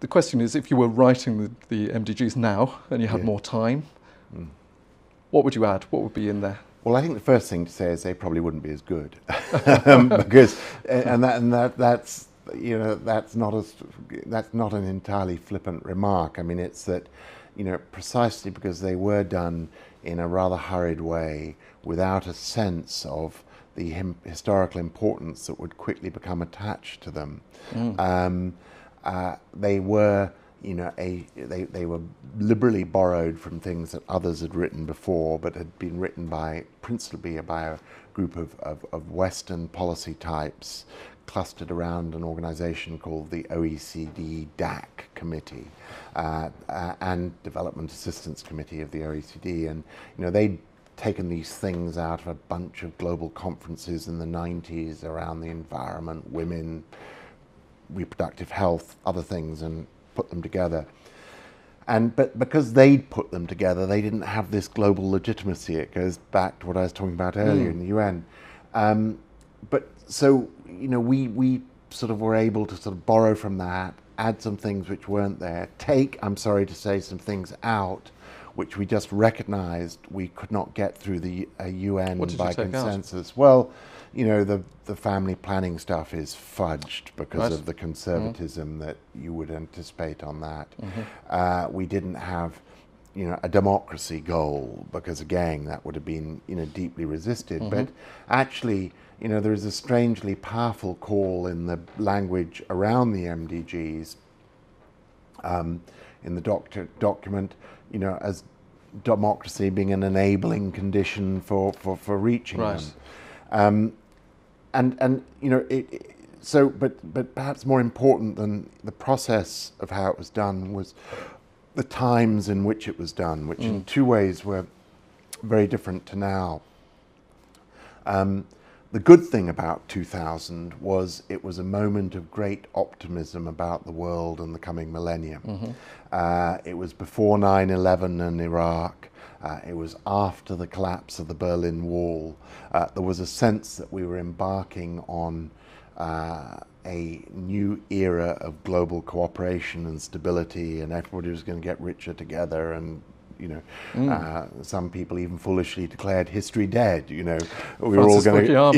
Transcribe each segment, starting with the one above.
the question is, if you were writing the MDGs now and you had more time, what would you add? What would be in there? Well, I think the first thing to say is they probably wouldn't be as good, because that's you know that's not an entirely flippant remark. I mean, it's that, you know, precisely because they were done in a rather hurried way, without a sense of the historical importance that would quickly become attached to them. They were, you know, they were liberally borrowed from things that others had written before, but had been written principally by a group of Western policy types clustered around an organization called the OECD DAC Committee and Development Assistance Committee of the OECD. And, you know, they'd taken these things out of a bunch of global conferences in the 90s around the environment, women, reproductive health, other things, and put them together. But because they'd put them together, they didn't have this global legitimacy. It goes back to what I was talking about earlier in the UN. But so, you know, we sort of were able to sort of borrow from that, add some things which weren't there, take, I'm sorry to say, some things out which we just recognized we could not get through the UN by consensus. Well, you know, the family planning stuff is fudged because of the conservatism that you would anticipate on that. We didn't have, you know, a democracy goal, because again, that would have been, you know, deeply resisted. But actually, you know, there is a strangely powerful call in the language around the MDGs, in the document, you know, as democracy being an enabling condition for reaching them. And you know, but perhaps more important than the process of how it was done was the times in which it was done, which in two ways were very different to now. The good thing about 2000 was it was a moment of great optimism about the world and the coming millennium. It was before 9/11 and Iraq. It was after the collapse of the Berlin Wall. There was a sense that we were embarking on a new era of global cooperation and stability, and everybody was going to get richer together. And, you know, some people even foolishly declared history dead. You know, we were all going to, a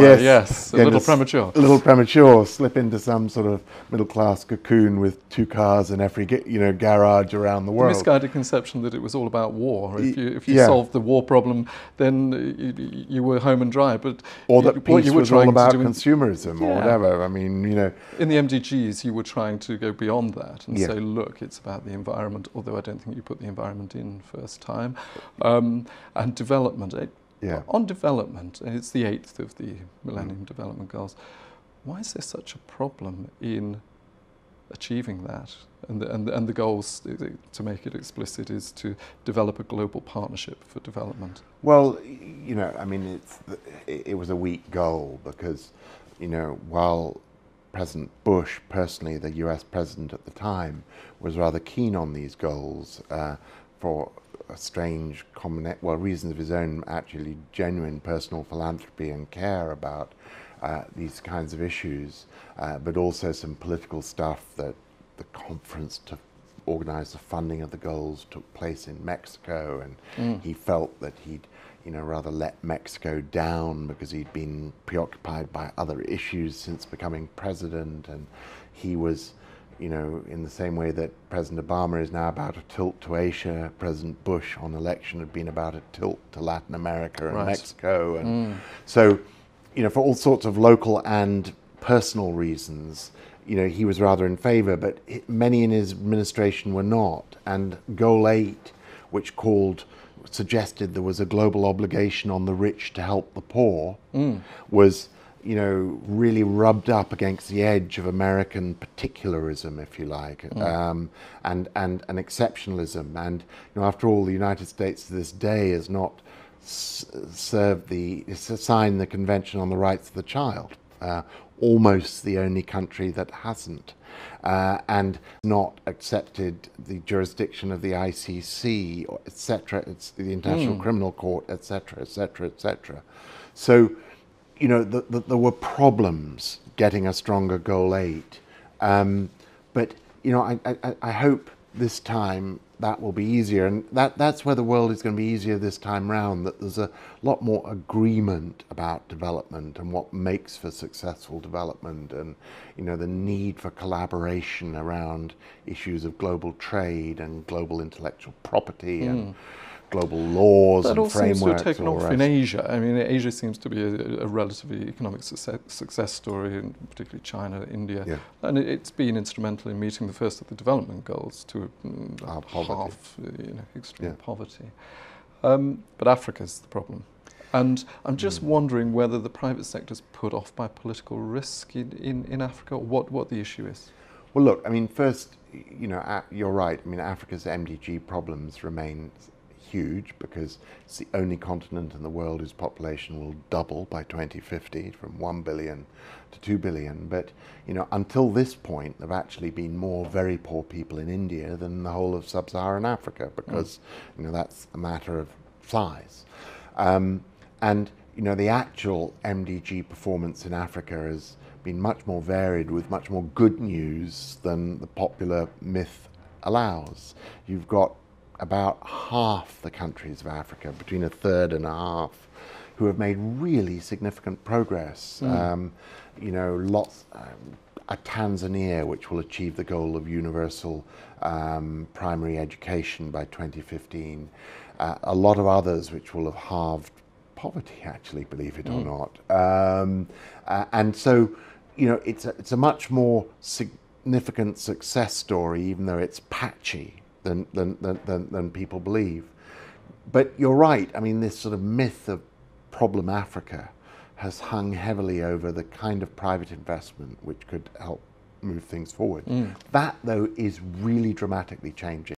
little premature. A little premature, slip into some sort of middle-class cocoon with 2 cars in every, you know, garage around the world. The misguided conception that it was all about war. If you solved the war problem, then you were home and dry. But or that peace was all about consumerism or whatever. I mean, you know, in the MDGs, you were trying to go beyond that and say, look, it's about the environment. Although I don't think you put the environment in first time, and development. On development, and it's the 8th of the Millennium Development Goals. Why is there such a problem in achieving that? And the goals, to make it explicit, is to develop a global partnership for development. Well, you know, I mean, it was a weak goal because, you know, while President Bush, personally, the US president at the time, was rather keen on these goals for a strange reasons of his own, actually genuine personal philanthropy and care about these kinds of issues, but also some political stuff that the conference to organize the funding of the goals took place in Mexico, and he felt that he'd, you know, rather let Mexico down because he'd been preoccupied by other issues since becoming president, and he was, you know, in the same way that President Obama is now about a tilt to Asia, President Bush on election had been about a tilt to Latin America and Mexico. And so, you know, for all sorts of local and personal reasons, you know, he was rather in favor, but many in his administration were not. And Goal 8, which suggested there was a global obligation on the rich to help the poor, was, you know, really rubbed up against the edge of American particularism, if you like, and exceptionalism. And, you know, after all, the United States to this day has not signed the Convention on the Rights of the Child, almost the only country that hasn't, and not accepted the jurisdiction of the ICC, etc., it's the International Criminal Court, etc., etc., etc. So, you know, there were problems getting a stronger Goal 8, but you know, I hope this time that will be easier, and that's where the world is going to be easier this time round, that there's a lot more agreement about development and what makes for successful development, and, you know, the need for collaboration around issues of global trade and global intellectual property and global laws and frameworks. That all seems to have taken off in Asia. I mean, Asia seems to be a relatively economic success story, and particularly China, India, and it's been instrumental in meeting the first of the development goals to half, you know, extreme poverty. But Africa's the problem. And I'm just wondering whether the private sector's put off by political risk in Africa, or what the issue is. Well, look, I mean, first, you know, you're right. I mean, Africa's MDG problems remain huge, because it's the only continent in the world whose population will double by 2050 from 1 billion to 2 billion. But, you know, until this point, there have actually been more very poor people in India than the whole of sub-Saharan Africa, because, you know, that's a matter of size. And, you know, the actual MDG performance in Africa has been much more varied, with much more good news than the popular myth allows. You've got about half the countries of Africa, between a third and a half, who have made really significant progress. You know, Tanzania, which will achieve the goal of universal primary education by 2015. A lot of others which will have halved poverty, actually, believe it or not. And so, you know, it's a much more significant success story, even though it's patchy, than people believe. But you're right, I mean, this sort of myth of problem Africa has hung heavily over the kind of private investment which could help move things forward. That, though, is really dramatically changing.